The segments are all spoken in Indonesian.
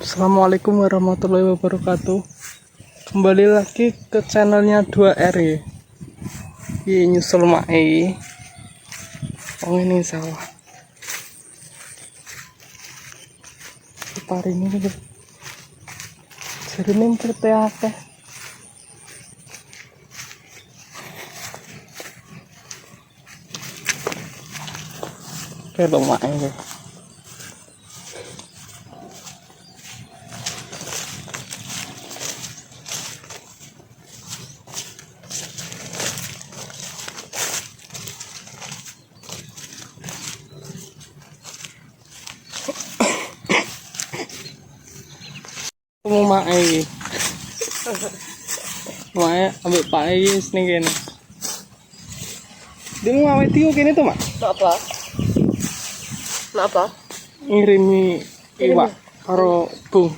Assalamualaikum warahmatullahi wabarakatuh. Kembali lagi ke channelnya 2R ya. Ini nyusul mae. Oh ini sawah. Pari ini gitu. Jadi ini seperti apa? Kayak mae gitu. Mau mae mae ambil pak Ayis nih kene dia mau awet tiup kene tuh mak apa ngirimi iwak karo bung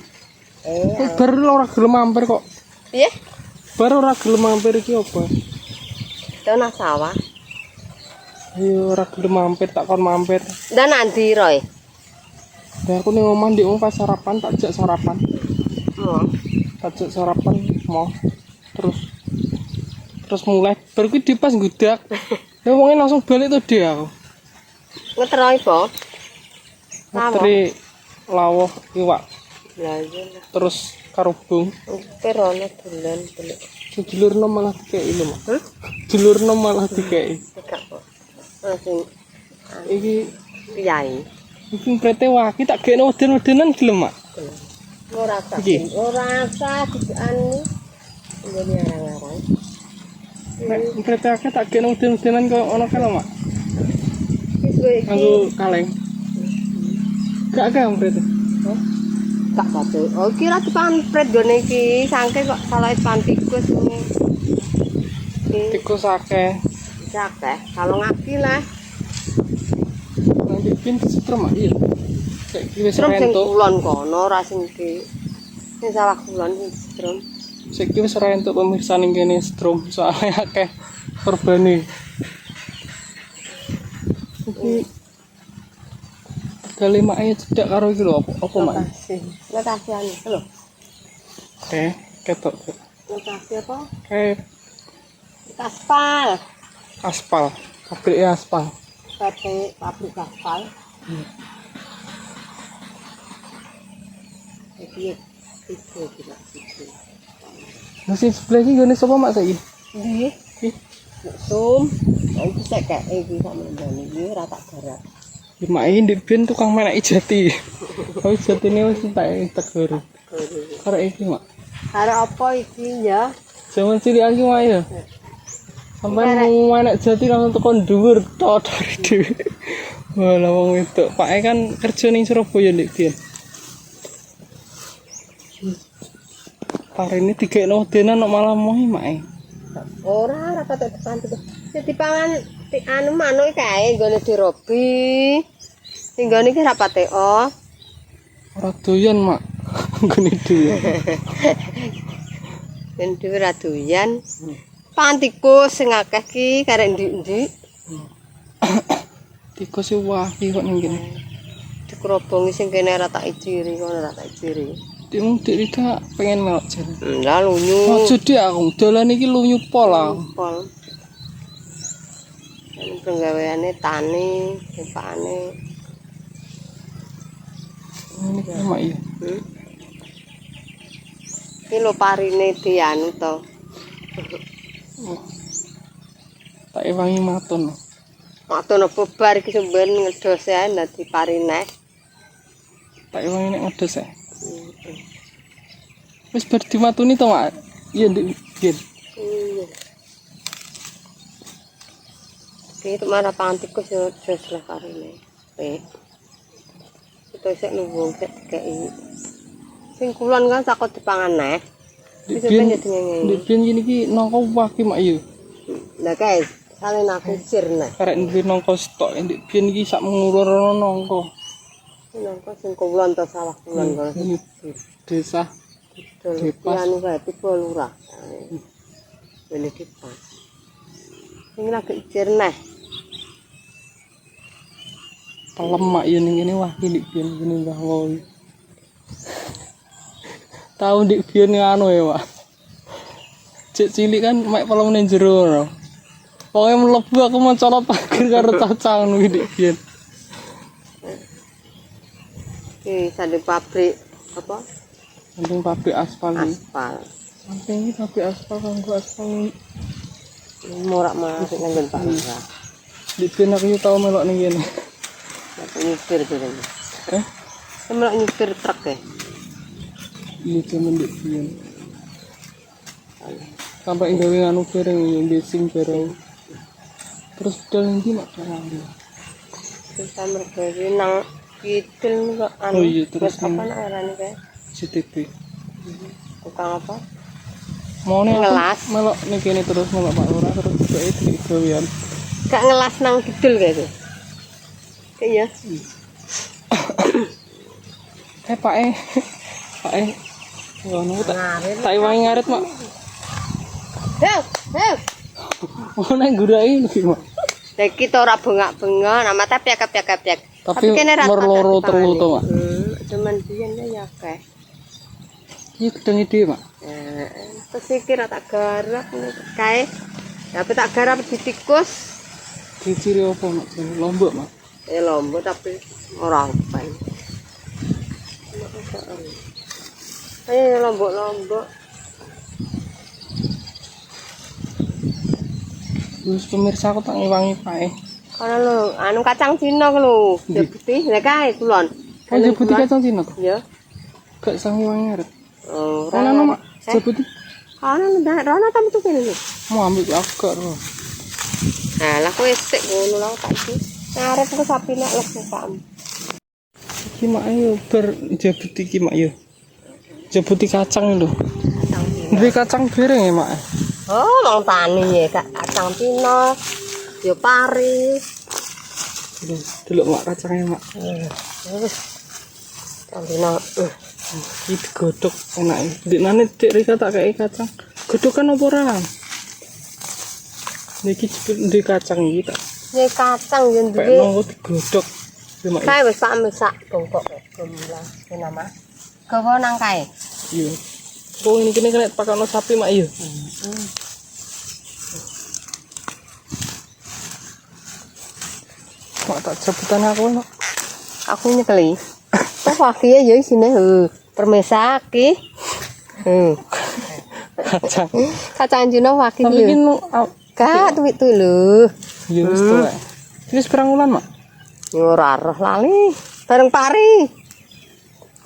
baru ora gelem mampir kok iya baru ora gelem mampir iki apa tanah sawah ayo ora gelem mampir tak kon mampir dan nanti Roy aku ning omah ndek pas sarapan tak jak sarapan mau tajak sarapan mau terus mulai baru ki dipas gudak ya wongnya langsung balik tuh dia aku ngeteroy po ngeteri lawuh iwak belajar terus karubung perono bulan beli dulurno malah dikei lho mak dulurno malah dikei enggak kok langsung iki piyai iki prete waki tak gekno weden-wedenan gelem mak ora rasa anu jadi arang-arang nek prete akeh tak gekno weden-wedenan kok ono kala mak wis kowe aku kaleng gak akeh prete gak patu oh kira dipampret gone iki sangke kok salah pantikus ini tikus akeh akeh kalau ngaki lah nanti pin setrum mak iya saiki wis strom sing rentuk kulon kono ora sing iki sing sawah kulon sing strom saiki wis rentuk pemirsa ning kene strum soalnya akeh korbane iki kali mak ae cedak karo iki lho apa mak lokasi anu lho ketok lokasi apa kayak aspal pabrik aspal PT pabrik aspal iki itu tidak itu masih sebelah iki gone sapa mak saiki nggih sum iki sek kayak iki sak menene iki ora tak garap ya mak iki ndek ben tukang menek jati oh jatine wis tak tegur karo iki mak karo apa iki ya zaman cilik iki mak ya sampai mau menek jati langsung tekan dhuwur tok dhewe wala wong wedok pake kan kerja ning Surabaya ndek biyen hari ini digekno wedenan kok malah mohi mak ora patok depan tuh dipangan anu manuk kae nggone dirobi sing nggone iki ra pateo ora doyan mak nggone doyan ben dhewe ra doyan pantikus sing akeh ki karek ndi-ndi tikus wahi kok ning kene dikerobongi sing kene ra tak ijiri kono ra tak ijiri Dik Rika pengen melok jan. Lah lunyu. Aja dik aku dolan iki lunyu pol aku. Pol. Ini penggaweane tani, sepane. Ini sama iya. Iki lho parine dianu to. Tak ewangi maton. Maton apa bar iki sampeyan ngedos ae dadi parine. Tak ewangi nek ngedos ae. Wis bar dimatuni to, Mak? Iya, Dik. Iya. Iki marah pantikus yo jos lah karene. Itu sik nunggu sik dikeki. Sing kulon kan sakot dipangan neh. Wis ben dingene. Dik ben gini iki nangka waki Mak iya. Lah guys, salen aku sirne. Karek duwe nangka stok Dik ben iki sak ngulur nangka. Nangka sing kulon to sawah kulon kok. Desa Depas anu kae tipe lurah. Bene dipas. Sing lagi ijir neh. Pelem Mak iya ning kene wah iki Dik ben ngene Mbah Wowi. Tahu dik biyen anu ya, Pak. Cek cilik kan mek pelem ning jero ngono. Pokoke mlebu aku mencolot pager karo cacang kuwi dik biyen. Iki sanding pabrik apa? Samping pabrik aspal iki. Aspal. Samping iki pabrik aspal kanggo aspal. Morak-marik nang nggon Pak Lurah. Dik biyen aku yo tau melok ning kene. Nyupir jare. Eh, Melok nyupir truk ya. iki jaman dik biyen. Sampai gawe anu bareng yang basing bareng. Terus budal ndi mak barang. Terus mergawe nang kidul kok anu. Oh iya, terus apa nak ngarani kae? CTP. Tukang apa? Mau nih Ngelas. melok nih kene terus melok Pak Lurah terus dhek di gawean. Gak ngelas nang kidul kae tuh. Iya. Pak ngono tak Ngarit. tak iwangi ngarit mak. Heh, heh. Mau nek gurai iki mak. Dek kita ora bengak-bengok, nama tapi piak-piak. Tapi merloro telu to mak. Cuman biyen ya akeh. Iki gedeng ide mak. Terus iki ra tak garap kae. Tapi tak garap ditikus. Diciri apa mak? Lombok mak. Lombok tapi ora upan. Ayo lombok. Terus pemirsa aku tak ngewangi Pak. Kono lho, anu kacang Cina ku lho, putih. Lah kae kulon. Kan jebuti kacang Cina to? Ya. Gak sang ngewangi ngarit. Oh, Ana mak jebuti. Ana ndak rono ta metu kene lho. Mau ambil aku gak ro. Nah, lah kowe sik ngono lho tak iki. Ngarep ku sapi nek les sakmu. Iki mak ayo ber jebuti iki mak yo. Jebuti kacang lho. Duwe kacang bareng ya mak. Oh, wong tani ya, kacang Cina. Ya pari. Delok mak kacangnya mak. Wis. Cina. Iki digodhog enak. Ndekne Dik Rika tak kei kacang. Godhogan apa ora? Niki di kacang iki tak. Ya kacang yo Pek duwe. nongko digodhog. Mak. Kae wis Pak mesak bongkok gemilang. Kena Mas. Gawa nang kae. Iya. Oh ini kene kena pakano sapi mak iya. Mak tak jebutan aku mak. Aku nyekeli. Oh, wakihe ya isine permesa iki. Kacang. Kacang Cina wakil Tapi iki lho. Gak tuwik tuh lho. iya wis tuwek. Wis pirang wulan mak? Ora roh lali. Bareng pari.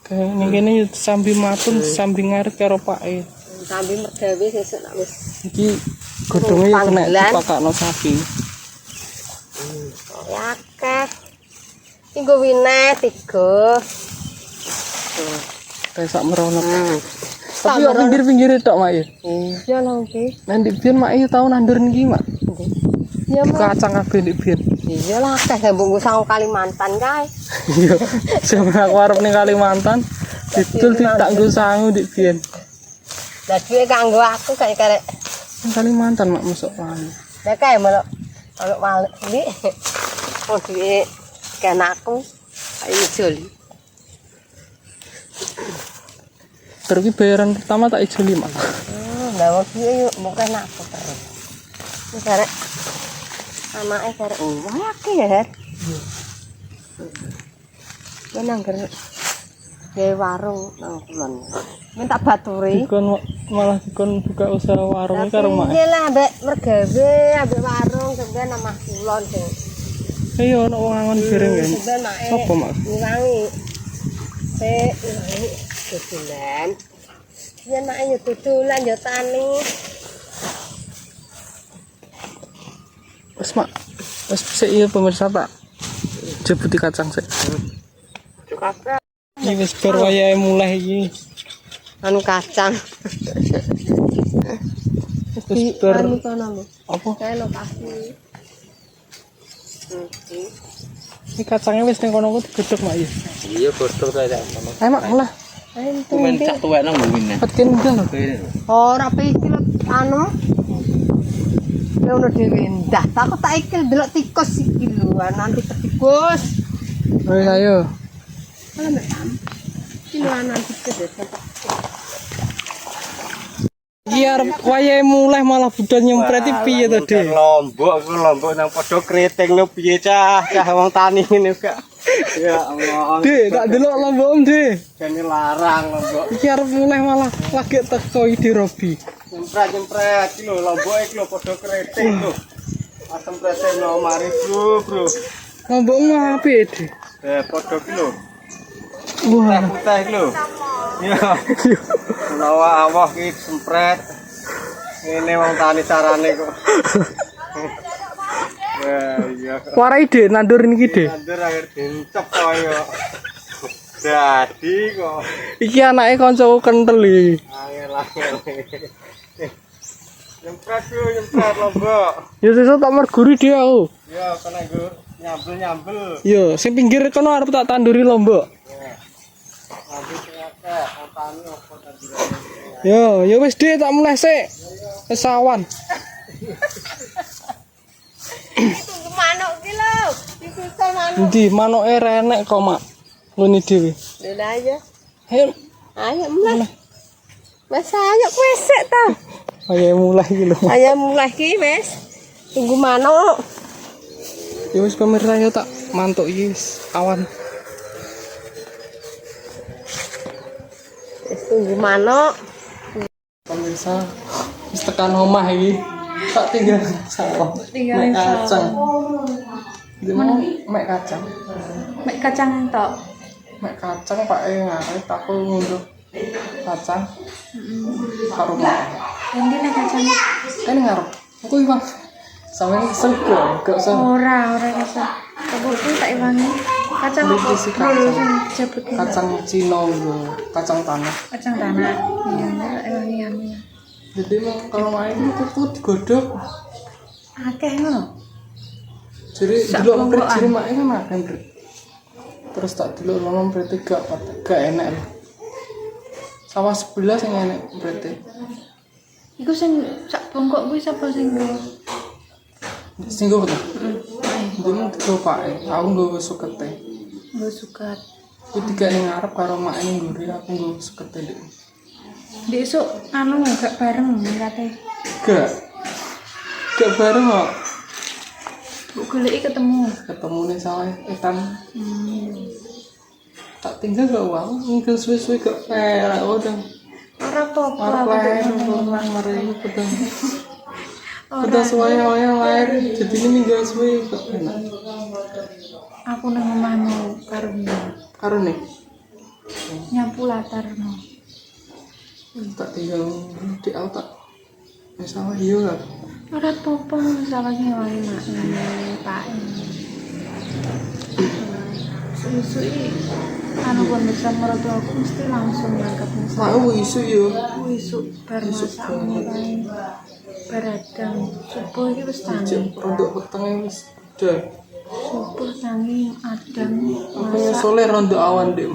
Kayak ning kene yo sambi matun sambi ngarit karo pake. Sambil mergawe sesuk nak wis. Iki godhonge yo kena dipakakno sapi. Ya akeh. Iki nggo winet 3. Kayak sak merono. Tapi yo pinggir-pinggir tok mak ya. Iya lho iki. Nanti biyen mak yo tau nandur niki mak. Ya Mas. Kacang kabeh ndek biyen. Iya lah akeh mbok sang Kalimantan kae. Iya. Jaman aku arep ning Kalimantan didol tak nggo sangu ndek biyen. Lah duwe kanggo aku kayak karek. Ning Kalimantan mak mesok wani. Lah kae melok walik iki. Oh duwe kan aku ayo joli. Terus iki bayaran pertama tak ijoli mak. Lah wong iki yo mungkin aku terus. Iki karek anake karek wah akeh ya. Ben angger gawe warung nang kulon. Men tak baturi. Dikon malah dikon buka usaha warung karo mak. Iya lah ambek mergawe, ambek warung sampeyan nang kulon sing. Ayo ono wong angon bareng kan. Sampeyan make. Sopo mak? Ngilangi. Ngilangi dodolan. Yen mak yo dodolan yo tani. Wes mak. Wes sik iya pemirsa tak jebuti kacang sik. Kakak Iki wis bar wayahe mulai iki. anu kacang. Wis bar Anu kono lho. apa? Kae lokasi. Iki kacangnya wis ning kono ku digedhog mak ya. Iya godhog kae tak ngono. Ayo mak lah. Kuwi cak tuwek nang ngene. Petken ndang. Ora iki lho anu. Ono dhewe ndah. Aku tak ikil delok tikus iki lho, nanti ketikus. Ayo ayo. Kalau mbak Tam, ini anak tikus ya. Iki arep wayahe mulai malah budal nyempret iki piye to, Dik? Lombok nang padha kriting no piye cah wong tani ngene gak. Ya Allah. Dik, tak delok lombok, Dik. Kene larang lombok. Iki arep mulai malah lagi teko ide Robi. Nyempret iki lho lombok iki lho padha kriting lho. Asem prete no mari bro. Lombok apik, Dik. Padha iki lho. Wah, Putih iki lho. Ya. Awah iki sempret. Ngene wong tani carane kok. Ya iya. warai Dik nandur niki, Dik. Nandur akhir dincep kaya. Dadi kok. Iki anake kancaku kentel iki. Angel. Nyempret lombok. Ya sesuk tak merguri dia aku. Ya kena nggo nyambel. Yo, sing pinggir kono arep tak tanduri lombok. Nanti ternyata tani opo tandurane. Yo wis Dik tak mulai sik. Wis awan. Tunggu manuk ki lho. Disusul manuk. Endi manuke renek kok, Mak. Ngene dhewe. Lha aja. Ayo, Ayo mulai. Wes ayo kowe sik ta. ayo mulai iki lho. Ayo mulai ki wes. Tunggu manuk. Ya wis pemirsa yo tak mantuk iki wis awan. Wes tunggu manuk. Pemirsa wis tekan omah iki. Tak tinggal sawah. Tinggal Mek kacang. Di mau mek kacang. Mek kacang tok. Mek kacang Pak ngarep aku ngunduh kacang. Karo mak. Endi nek kacang? Kan ngarep. Aku iki Bang. Sampe sego, gak usah. Ora bisa. Kebulku tak iwangi. Kacang apa? Beli si kacang. Dulu sing jebut iki. Kacang Cina lho, kacang tanah. Kacang tanah. Iya, tak iwangi anu. Jadi emang kalau main itu digodok. Akeh ngono. Jadi Sak dulu bongkoan. emprit ciri main kan makan Brit. Terus tak dulu lama emprit gak enak loh. Sawah sebelah sing enak emprit. Iku sing sak bongkok kuwi sapa sing nggo? Sing gue tuh. Jadi mau tiga pak, aku nggak sukete. Nggo sukat. Aku tiga yang ngarep karo mak ini gurih, aku nggak sukete deh. Besok anu gak bareng kate. Gak bareng kok. Bu goleki ketemu. Ketemu nih sawah etan. Tak tinggal gak uang, mungkin suwe-suwe gak perak udah. Ora apa-apa. Marah lain, marah ini pedang. Udah suaya lain, jadi ini minggu suwe gak enak. Aku nang omahmu karo Karo nih, nyapu latarno. tak tinggal di tak. Misalnya iya gak? Ora apa-apa salahnya wae mak Pak. Susu anu kon bisa mertua aku mesti langsung ngangkat masak. Mau isu yo. Isu bar masak mulai beradang subuh iki wis tangi. Cek rontok petengnya wis udah. Subuh tangi adang Aku masak nyesole rontok awan deh.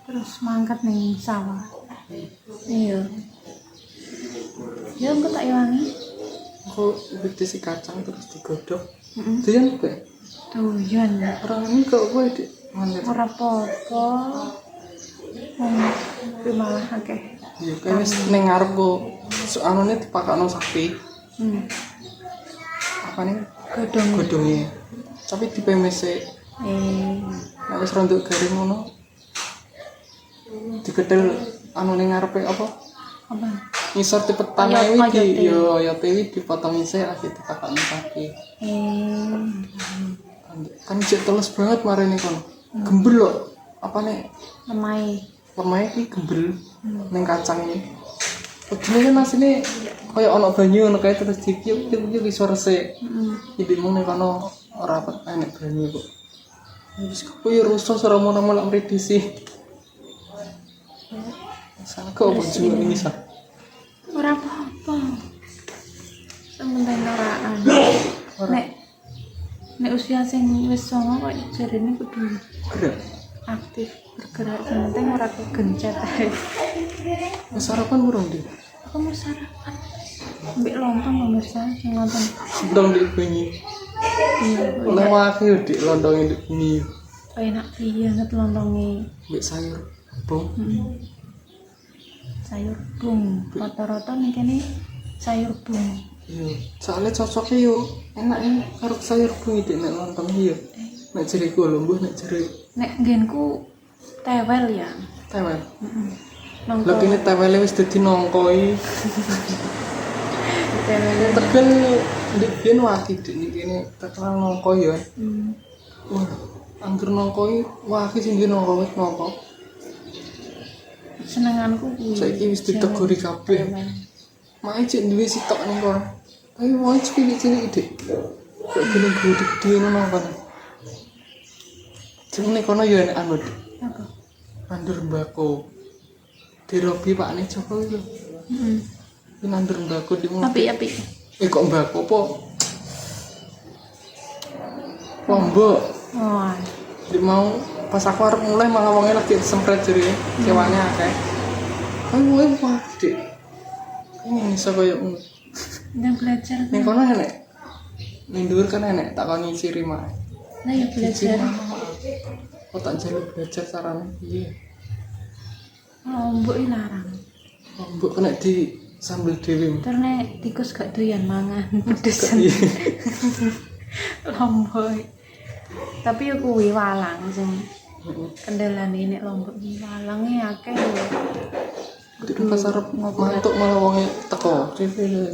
terus mangkat ning sawah. Iya. Ya engko tak iwangi. Aku beti si kacang terus digodok. Heeh. Doyan kok. Doyan. Orang ini kok gue di mana? Ora apa-apa. Kuwi malah akeh. Ya kayak wis ning ngarep kok. Soalnya dipakakno sapi. Apa nih? Godhong. Godongnya. Tapi di PMC nek wis rontok garing ngono. Diketel anu ning ngarepe apa? Apa? Ngisor dipetan ae iki. Yo ya tewi dipotong isih lagi dipakakno sapi. Kan cek teles banget marene kono. Gembel lho. Apa nih? Lemai iki gembel ning kacang iki. Begini kan asine kaya ana banyu ngono kae terus ditiup-tiup iso resik. Iki mung ning kono ora enek banyu kok. Wis koyo rusuh ora mau nang mredisi. Salah kok juga ini sah. Ora apa-apa. Sementing ora anu. Nek usia sing wis 9 kok jarine kudu Gerak. aktif bergerak sementing ora kegencet ae. Wis sarapan burung di. Aku mau sarapan. Mbek lontong pemirsa sing lontong. Sedang di bengi. Iya. Lewat yo di lontongnya di bengi. Enak banget lontonge. Mbek sayur. Bong. sayur bung. Rata-rata nih kene sayur bung. Iya, soalnya cocoknya yo enak ya karo sayur bungi dek nek lontong iya. Nek jeriku lho mbuh nek jeri Nek nggenku tewel ya. tewel. Heeh. Lah Nongko kene tewele wis dadi nongkoi. tewel. Tegal ndek biyen waki dek nek kene terkenal nongkoi ya. Wah, angger nongkoi waki sing nongko wis nongko. Senenganku kuwi. Saiki wis ditegori kabeh. Mae cek duwe sitok ning kono. Ayo wae cilik-cilik dik. Kok gelem gede ngono kan. Jenenge kono ya enak anu dik. Apa? Nandur mbako. Dirobi Pak Ne Joko lho. Heeh. Iki nandur mbako di ngono. Apik-apik. Kok mbako apa? Lombok. Oh. Di mau pas aku arep mulai malah wonge lagi sempret jere kewane akeh. Ayo wae Pak Dik. Ini iso koyo ngono. Udah belajar. Ning kono enek. Ning dhuwur kan enek takoni ciri mae. Nah, ya belajar. Kok tak jaluk belajar carane piye? Lombok iki larang. Mbok kena di sambel dhewe. Terus tikus gak doyan mangan pedesan. Lombok. Tapi yo kuwi walang sing kendalane nek Lombok iki walange akeh lho. Di pas arep mantuk malah wonge teko. Dhewe.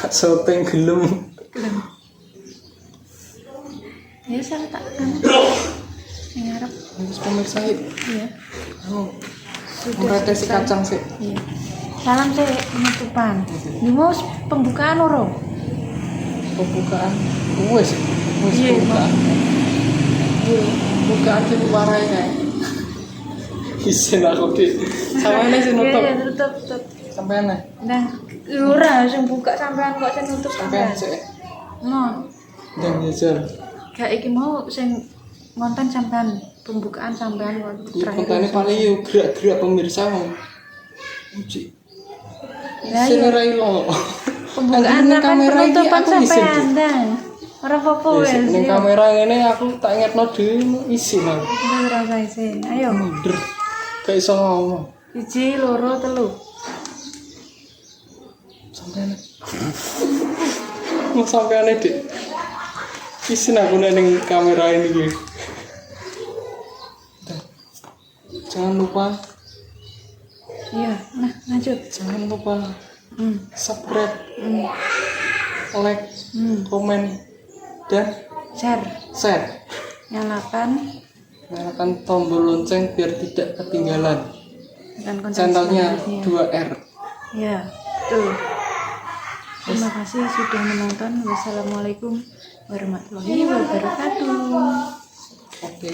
Sopeng gelem. Gelem. Ya saya tak kan. Sing arep Wis pemirsa iki. iya. Anu Sudah meretesi selesai. kacang sih. Iya. Salam sih penutupan. Ini mau pembukaan urung? Pembukaan. Wis Iya, pembukaan. Iya. Pembukaan sing warai kae. Isin aku di. Sampeyan sing nutup. Iya, tutup. Sampeyan nih. Nah, ora sing buka sampean kok sing nutup Sampeyan sampean. sih. Nah, Dan ngejar. kayak iki mau sing ngonten sampean pembukaan sampean kok Ya kontane paling yo gerak-gerak pemirsa. Uji. Lah, Sing iya. ora ilo. Pembukaan Ning sampean kamera iki penutupan aku isin. sampean dah. Ora apa-apa wes. Ning kamera ngene aku tak ingetno dhewe isin aku. Wis rasa isin. Ayo. Mundur. Gak iso ngomong. 1, 2, 3. Sampeyan. Mau sampeyan Dik. Isin aku ning kamera ini iki. Jangan lupa, Iya, nah lanjut. jangan lupa subscribe, like, komen, dan Share. share. Nyalakan Nyalakan tombol lonceng biar tidak ketinggalan. dan konten Channelnya selanjutnya. 2R. Ya, betul. Terima kasih sudah menonton. Wassalamualaikum warahmatullahi wabarakatuh. Oke.